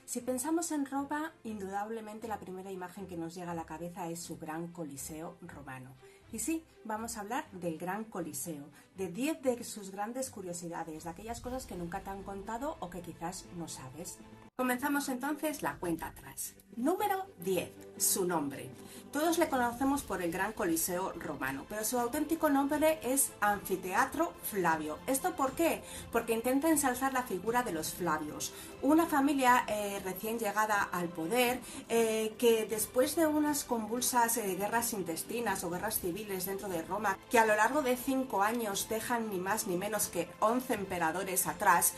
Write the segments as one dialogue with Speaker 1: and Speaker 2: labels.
Speaker 1: Si pensamos en Roma, indudablemente la primera imagen que nos llega a la cabeza es su gran Coliseo romano. Y sí, vamos a hablar del Gran Coliseo, de 10 de sus grandes curiosidades, de aquellas cosas que nunca te han contado o que quizás no sabes. Comenzamos entonces la cuenta atrás. Número 10. Su nombre. Todos le conocemos por el Gran Coliseo romano, pero su auténtico nombre es Anfiteatro Flavio. ¿Esto por qué? Porque intenta ensalzar la figura de los Flavios, una familia recién llegada al poder que después de unas convulsas guerras intestinas o guerras civiles dentro de Roma, que a lo largo de 5 años dejan ni más ni menos que 11 emperadores atrás,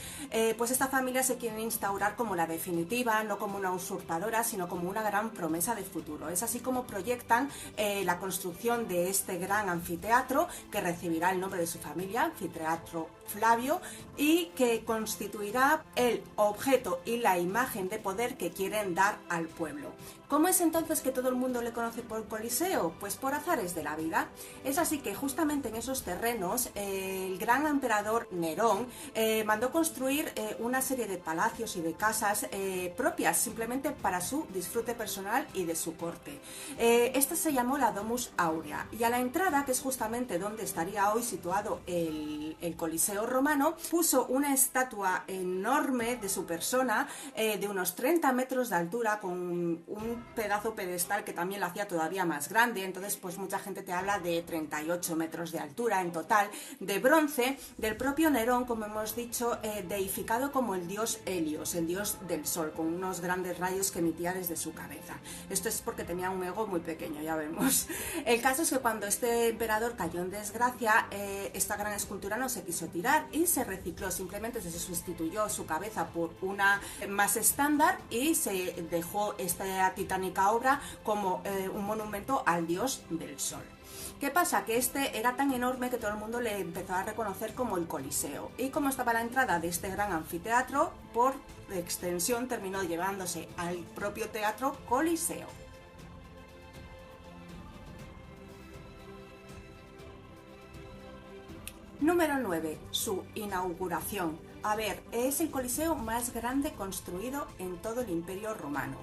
Speaker 1: pues esta familia se quiere instaurar como la definitiva, no como una usurpadora, sino como una gran promesa de futuro. Es así como proyectan la construcción de este gran anfiteatro, que recibirá el nombre de su familia, Anfiteatro Flavio, y que constituirá el objeto y la imagen de poder que quieren dar al pueblo. ¿Cómo es entonces que todo el mundo le conoce por Coliseo? Pues por azares de la vida. Es así que justamente en esos terrenos el gran emperador Nerón mandó construir una serie de palacios y de casas propias simplemente para su disfrute personal y de su corte. Esta se llamó la Domus Aurea, y a la entrada, que es justamente donde estaría hoy situado el Coliseo romano, puso una estatua enorme de su persona de unos 30 metros de altura, con un pedazo pedestal que también lo hacía todavía más grande. Entonces pues mucha gente te habla de 38 metros de altura en total, de bronce, del propio Nerón, como hemos dicho, deificado como el dios Helios, el dios del sol, con unos grandes rayos que emitía desde su cabeza. Esto es porque tenía un ego muy pequeño, ya vemos. El caso es que cuando este emperador cayó en desgracia, esta gran escultura no se quiso tirar y se recicló, simplemente se sustituyó su cabeza por una más estándar y se dejó esta titánica obra como un monumento al dios del sol. ¿Qué pasa? Que este era tan enorme que todo el mundo le empezó a reconocer como el Coliseo, y como estaba a la entrada de este gran anfiteatro, por extensión terminó llevándose al propio teatro Coliseo. Número 9. Su inauguración. A ver, es el coliseo más grande construido en todo el Imperio Romano.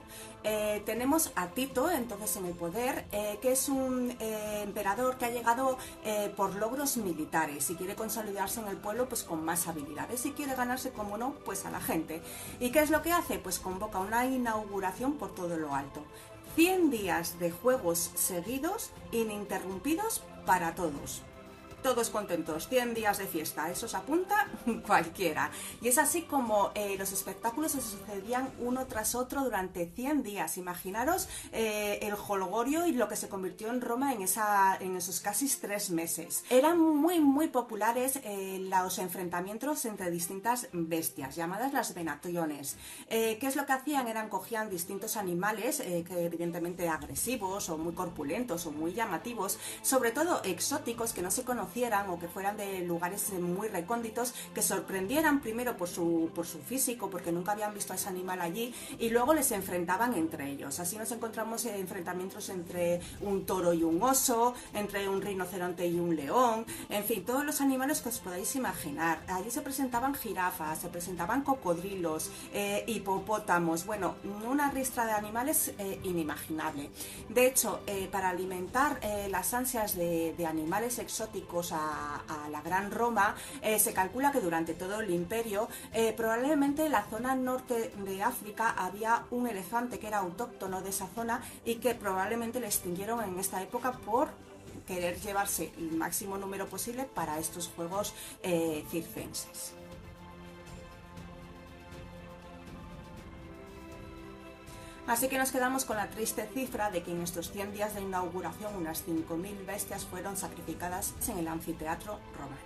Speaker 1: Tenemos a Tito entonces en el poder, que es un emperador que ha llegado por logros militares y quiere consolidarse en el pueblo pues con más habilidades, y quiere ganarse, como no, pues a la gente. ¿Y qué es lo que hace? Pues convoca una inauguración por todo lo alto. 100 días de juegos seguidos, ininterrumpidos para todos. Todos contentos, 100 días de fiesta, eso se apunta cualquiera. Y es así como los espectáculos se sucedían uno tras otro durante 100 días. Imaginaros el jolgorio y lo que se convirtió en Roma en esos casi 3 meses. Eran muy populares los enfrentamientos entre distintas bestias, llamadas las venationes. ¿Qué es lo que hacían? Cogían distintos animales, que evidentemente agresivos o muy corpulentos o muy llamativos, sobre todo exóticos, que no se conocían o que fueran de lugares muy recónditos, que sorprendieran primero por su físico, porque nunca habían visto a ese animal allí, y luego les enfrentaban entre ellos. Así nos encontramos enfrentamientos entre un toro y un oso, entre un rinoceronte y un león, en fin, todos los animales que os podáis imaginar. Allí se presentaban jirafas, se presentaban cocodrilos, hipopótamos, bueno, una ristra de animales inimaginable. De hecho, para alimentar las ansias de animales exóticos a la Gran Roma, se calcula que durante todo el imperio, probablemente en la zona norte de África había un elefante que era autóctono de esa zona y que probablemente le extinguieron en esta época por querer llevarse el máximo número posible para estos juegos circenses. Así que nos quedamos con la triste cifra de que en estos 100 días de inauguración unas 5.000 bestias fueron sacrificadas en el anfiteatro romano.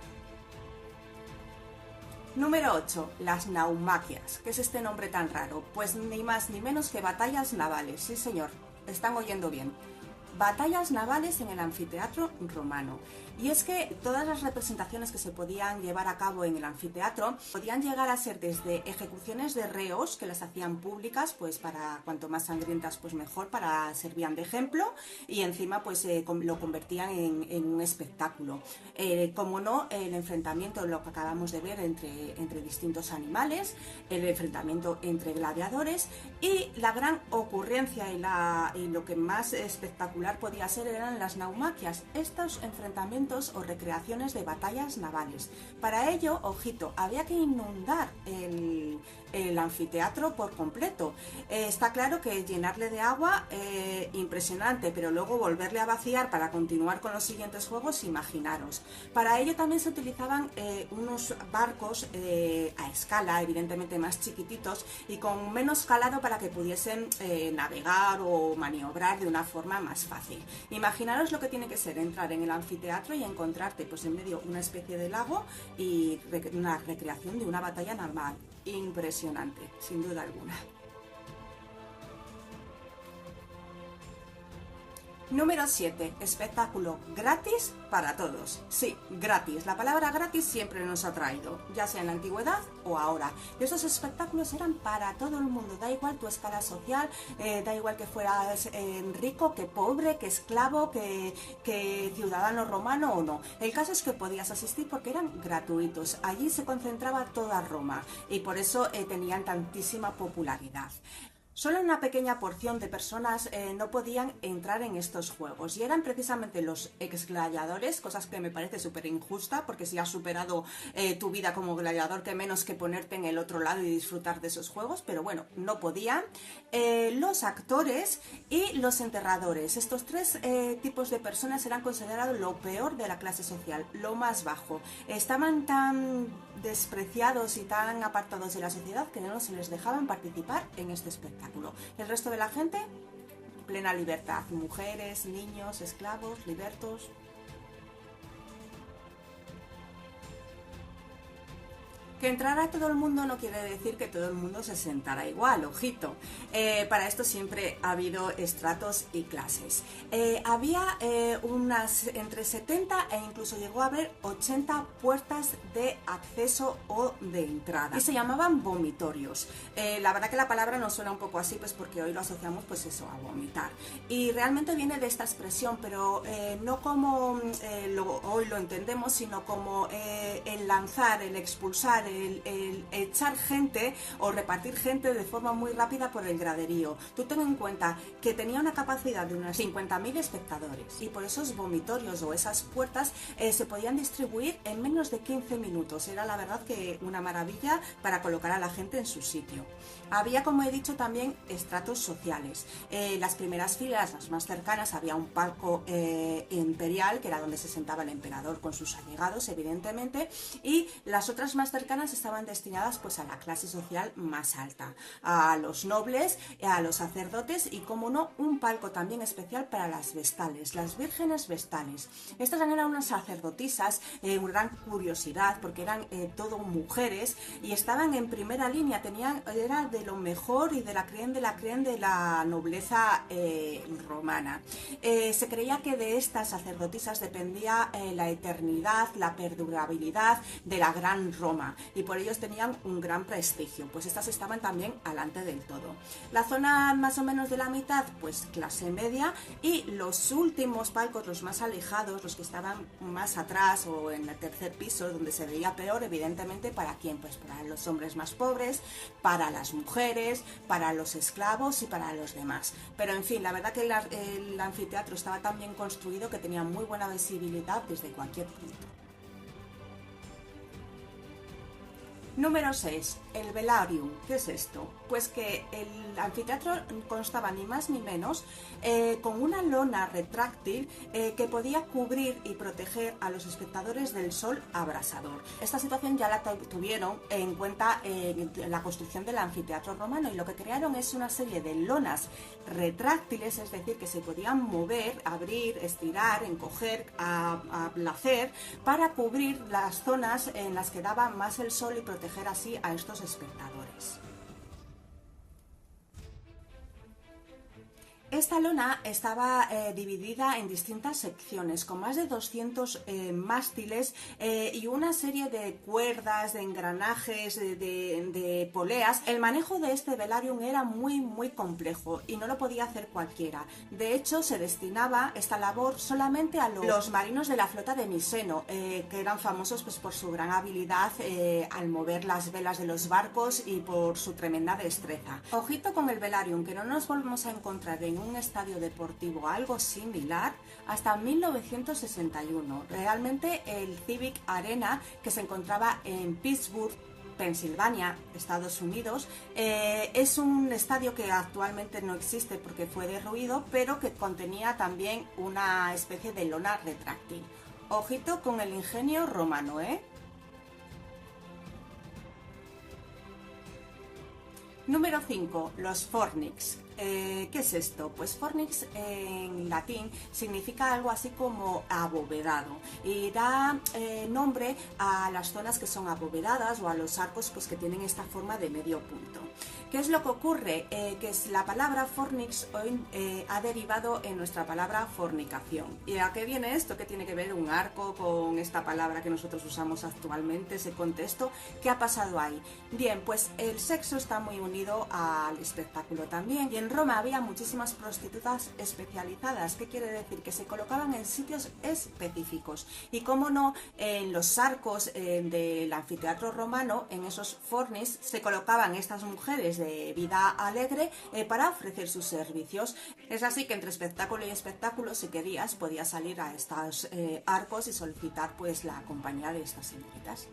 Speaker 1: Número 8. Las naumaquias. ¿Qué es este nombre tan raro? Pues ni más ni menos que batallas navales. Sí, señor, están oyendo bien. Batallas navales en el anfiteatro romano. Y es que todas las representaciones que se podían llevar a cabo en el anfiteatro podían llegar a ser desde ejecuciones de reos, que las hacían públicas, pues para cuanto más sangrientas pues mejor, para servían de ejemplo, y encima pues lo convertían en un espectáculo. Como no, el enfrentamiento, lo que acabamos de ver entre distintos animales, el enfrentamiento entre gladiadores, y la gran ocurrencia y lo que más espectacular podía ser eran las naumaquias, estos enfrentamientos o recreaciones de batallas navales. Para ello, ojito, había que inundar el anfiteatro por completo. Está claro que llenarle de agua, impresionante, pero luego volverle a vaciar para continuar con los siguientes juegos, imaginaros. Para ello también se utilizaban unos barcos a escala, evidentemente más chiquititos y con menos calado para que pudiesen navegar o maniobrar de una forma más fácil. Imaginaros lo que tiene que ser entrar en el anfiteatro y encontrarte pues en medio una especie de lago y una recreación de una batalla naval. Impresionante, sin duda alguna. Número 7. Espectáculo gratis para todos. Sí, gratis. La palabra gratis siempre nos ha traído, ya sea en la antigüedad o ahora. Y estos espectáculos eran para todo el mundo, da igual tu escala social, da igual que fueras rico, que pobre, que esclavo, que ciudadano romano o no. El caso es que podías asistir porque eran gratuitos. Allí se concentraba toda Roma y por eso tenían tantísima popularidad. Solo una pequeña porción de personas no podían entrar en estos juegos y eran precisamente los exgladiadores, cosas que me parece súper injusta porque si has superado tu vida como gladiador, que menos que ponerte en el otro lado y disfrutar de esos juegos, pero bueno, no podían. Los actores y los enterradores, estos tres tipos de personas eran considerados lo peor de la clase social, lo más bajo. Estaban tan despreciados y tan apartados de la sociedad que no se les dejaban participar en este espectáculo. El resto de la gente, plena libertad, mujeres, niños, esclavos, libertos. Que entrara todo el mundo no quiere decir que todo el mundo se sentara igual, ojito. Para esto siempre ha habido estratos y clases. Había unas entre 70 e incluso llegó a haber 80 puertas de acceso o de entrada. Y se llamaban vomitorios. La verdad que la palabra nos suena un poco así, pues porque hoy lo asociamos pues eso, a vomitar. Y realmente viene de esta expresión, pero no como hoy lo entendemos, sino como el lanzar, el expulsar, el echar gente o repartir gente de forma muy rápida por el graderío. Tú ten en cuenta que tenía una capacidad de unos 50.000 espectadores y por esos vomitorios o esas puertas se podían distribuir en menos de 15 minutos. Era la verdad que una maravilla para colocar a la gente en su sitio. Había, como he dicho, también estratos sociales. Las primeras filas, las más cercanas, había un palco imperial, que era donde se sentaba el emperador con sus allegados, evidentemente, y las otras más cercanas estaban destinadas pues a la clase social más alta, a los nobles, a los sacerdotes y, como no, un palco también especial para las vestales, las vírgenes vestales. Estas eran unas sacerdotisas, una gran curiosidad porque eran todo mujeres y estaban en primera línea, era de lo mejor y de la creen de la nobleza romana. Se creía que de estas sacerdotisas dependía la eternidad, la perdurabilidad de la gran Roma y por ellos tenían un gran prestigio, pues estas estaban también alante del todo. La zona más o menos de la mitad, pues clase media, y los últimos palcos, los más alejados, los que estaban más atrás o en el tercer piso, donde se veía peor, evidentemente, ¿para quién? Pues para los hombres más pobres, para las mujeres, para los esclavos y para los demás. Pero en fin, la verdad que el anfiteatro estaba tan bien construido que tenía muy buena visibilidad desde cualquier punto. Número 6. El velarium. ¿Qué es esto? Pues que el anfiteatro constaba ni más ni menos con una lona retráctil que podía cubrir y proteger a los espectadores del sol abrasador. Esta situación ya la tuvieron en cuenta en la construcción del anfiteatro romano y lo que crearon es una serie de lonas retráctiles, es decir, que se podían mover, abrir, estirar, encoger a placer para cubrir las zonas en las que daba más el sol y proteger así a estos espectadores. Esta lona estaba dividida en distintas secciones, con más de 200 mástiles y una serie de cuerdas, de engranajes, de poleas. El manejo de este velarium era muy complejo y no lo podía hacer cualquiera. De hecho, se destinaba esta labor solamente a los marinos de la flota de Miseno, que eran famosos pues, por su gran habilidad al mover las velas de los barcos y por su tremenda destreza. Ojito con el velarium, que no nos volvemos a encontrar en un estadio deportivo algo similar hasta 1961. Realmente el Civic Arena, que se encontraba en Pittsburgh, Pensilvania, Estados Unidos, es un estadio que actualmente no existe porque fue derruido, pero que contenía también una especie de lona retráctil. Ojito con el ingenio romano, ¿eh? Número 5. Los fornix. ¿Qué es esto? Pues fornix en latín significa algo así como abovedado y da nombre a las zonas que son abovedadas o a los arcos pues, que tienen esta forma de medio punto. ¿Qué es lo que ocurre? Que es la palabra fornix hoy ha derivado en nuestra palabra fornicación. ¿Y a qué viene esto? ¿Qué tiene que ver un arco con esta palabra que nosotros usamos actualmente, ese contexto? ¿Qué ha pasado ahí? Bien, pues el sexo está muy unido al espectáculo también. Y en Roma había muchísimas prostitutas especializadas. ¿Qué quiere decir? Que se colocaban en sitios específicos. Y cómo no, en los arcos del anfiteatro romano, en esos fornis, se colocaban estas mujeres de vida alegre para ofrecer sus servicios. Es así que entre espectáculo y espectáculo, si querías, podías salir a estos arcos y solicitar pues la compañía de estas señoritas.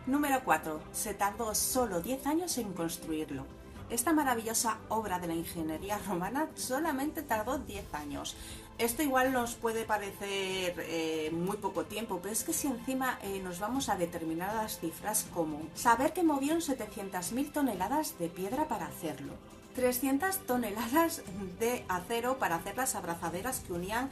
Speaker 1: Número 4. Se tardó solo 10 años en construirlo. Esta maravillosa obra de la ingeniería romana solamente tardó 10 años. Esto igual nos puede parecer muy poco tiempo, pero es que si encima nos vamos a determinadas cifras como saber que movieron 700.000 toneladas de piedra para hacerlo, 300 toneladas de acero para hacer las abrazaderas que unían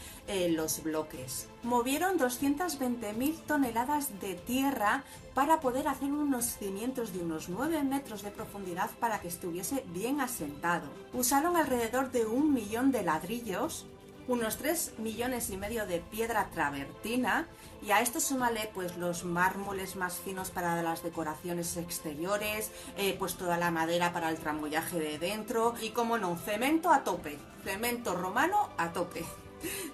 Speaker 1: los bloques. Movieron 220.000 toneladas de tierra para poder hacer unos cimientos de unos 9 metros de profundidad para que estuviese bien asentado. Usaron alrededor de 1 millón de ladrillos, unos 3,5 millones de piedra travertina, y a esto súmale pues los mármoles más finos para las decoraciones exteriores, pues toda la madera para el tramoyaje de dentro y, como no, cemento a tope, cemento romano a tope.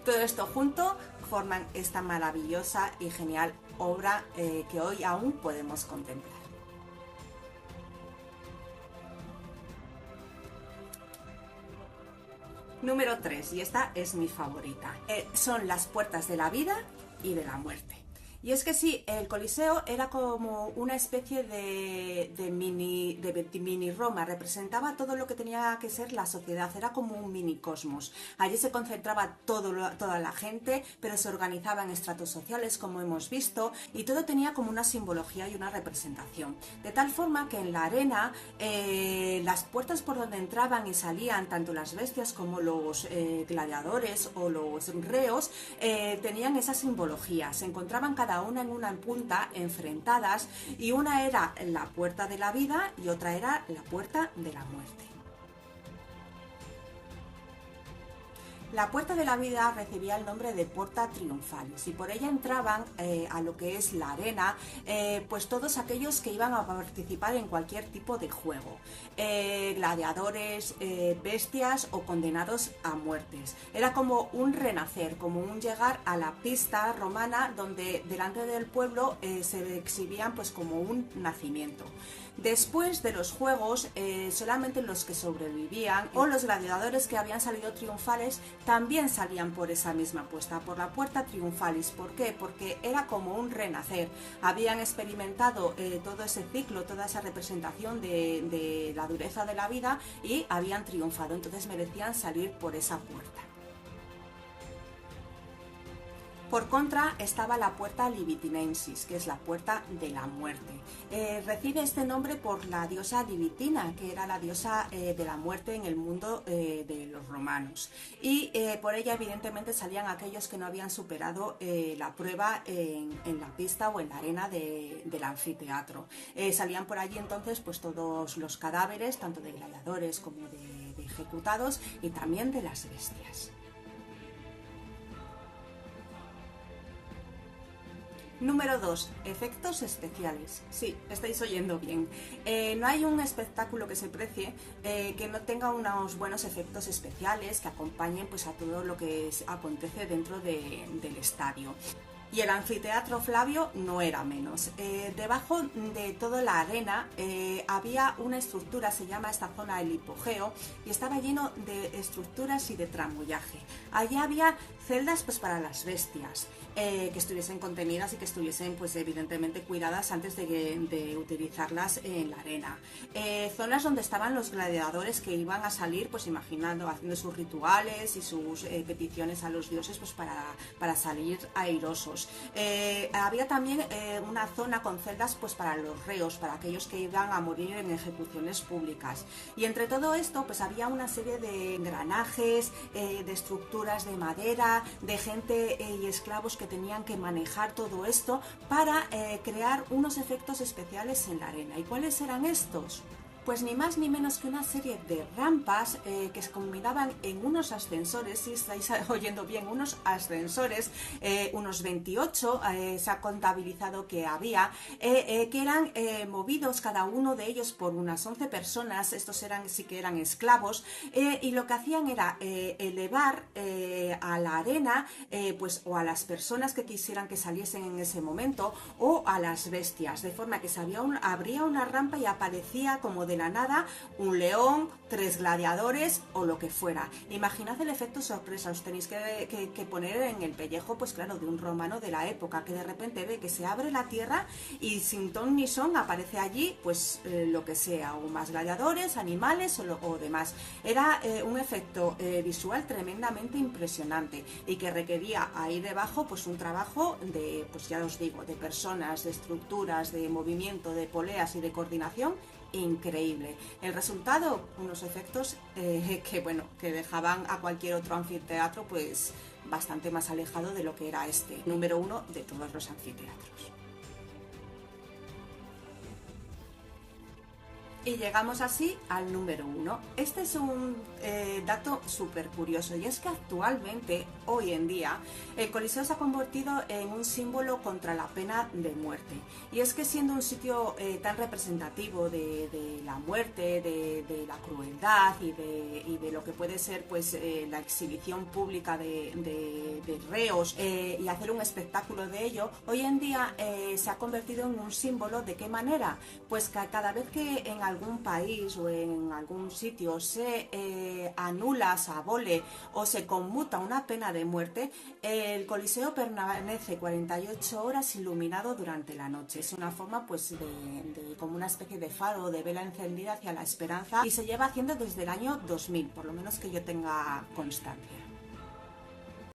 Speaker 1: Todo esto junto forman esta maravillosa y genial obra que hoy aún podemos contemplar. Número 3, y esta es mi favorita, son las puertas de la vida y de la muerte. Y es que sí, el Coliseo era como una especie de mini Roma, representaba todo lo que tenía que ser la sociedad, era como un mini cosmos. Allí se concentraba toda la gente, pero se organizaba en estratos sociales, como hemos visto, y todo tenía como una simbología y una representación. De tal forma que en la arena, las puertas por donde entraban y salían tanto las bestias como los gladiadores o los reos, tenían esa simbología. Se encontraban cada una en una punta, enfrentadas, y una era la puerta de la vida y otra era la puerta de la muerte. La puerta de la vida recibía el nombre de Porta Triunfalis y por ella entraban a lo que es la arena pues todos aquellos que iban a participar en cualquier tipo de juego, gladiadores, bestias o condenados a muertes. Era como un renacer, como un llegar a la pista romana donde delante del pueblo se exhibían pues como un nacimiento. Después de los juegos, solamente los que sobrevivían o los gladiadores que habían salido triunfales también salían por esa misma puerta, por la Puerta Triunfalis. ¿Por qué? Porque era como un renacer. Habían experimentado todo ese ciclo, toda esa representación de la dureza de la vida y habían triunfado, entonces merecían salir por esa puerta. Por contra estaba la Puerta Libitinensis, que es la puerta de la muerte. Recibe este nombre por la diosa Libitina, que era la diosa de la muerte en el mundo de los romanos. Y por ella evidentemente salían aquellos que no habían superado la prueba en la pista o en la arena del anfiteatro. Salían por allí entonces pues todos los cadáveres, tanto de gladiadores como de ejecutados, y también de las bestias. Número 2. Efectos especiales. Sí, estáis oyendo bien. No hay un espectáculo que se precie que no tenga unos buenos efectos especiales que acompañen pues, a todo lo que acontece dentro del estadio. Y el anfiteatro Flavio no era menos. Debajo de toda la arena había una estructura, se llama esta zona el hipogeo, y estaba lleno de estructuras y de tramoyaje. Allí había celdas pues, para las bestias, que estuviesen contenidas y que estuviesen pues, evidentemente cuidadas antes de utilizarlas en la arena. Zonas donde estaban los gladiadores que iban a salir, pues imaginando, haciendo sus rituales y sus peticiones a los dioses pues, para salir airosos. Había también una zona con celdas pues, para los reos, para aquellos que iban a morir en ejecuciones públicas. Y entre todo esto pues, había una serie de engranajes, de estructuras de madera, de gente y esclavos que tenían que manejar todo esto para crear unos efectos especiales en la arena. ¿Y cuáles eran estos? Pues ni más ni menos que una serie de rampas que se combinaban en unos ascensores, si estáis oyendo bien, unos ascensores, unos 28 se ha contabilizado que había, que eran movidos cada uno de ellos por unas 11 personas. Estos sí que eran esclavos, y lo que hacían era elevar a la arena pues, o a las personas que quisieran que saliesen en ese momento, o a las bestias, de forma que abría una rampa y aparecía como de la nada un león, 3 gladiadores o lo que fuera. Imaginad el efecto sorpresa, os tenéis que poner en el pellejo, pues claro, de un romano de la época, que de repente ve que se abre la tierra y sin ton ni son aparece allí pues lo que sea, o más gladiadores, animales o demás. Era un efecto visual tremendamente impresionante y que requería ahí debajo pues un trabajo de, pues ya os digo, de personas, de estructuras, de movimiento, de poleas y de coordinación increíble. El resultado, unos efectos que dejaban a cualquier otro anfiteatro pues bastante más alejado de lo que era este, número 1 de todos los anfiteatros. Y llegamos así al número 1. Este es un dato súper curioso, y es que actualmente, hoy en día, el Coliseo se ha convertido en un símbolo contra la pena de muerte. Y es que siendo un sitio tan representativo de la muerte, de la crueldad y de lo que puede ser pues la exhibición pública de reos y hacer un espectáculo de ello, hoy en día se ha convertido en un símbolo. ¿De qué manera? Pues que cada vez que en algún país o en algún sitio se anula, se abole o se conmuta una pena de muerte, el Coliseo permanece 48 horas iluminado durante la noche. Es una forma pues como una especie de faro, de vela encendida hacia la esperanza, y se lleva haciendo desde el año 2000, por lo menos que yo tenga constancia.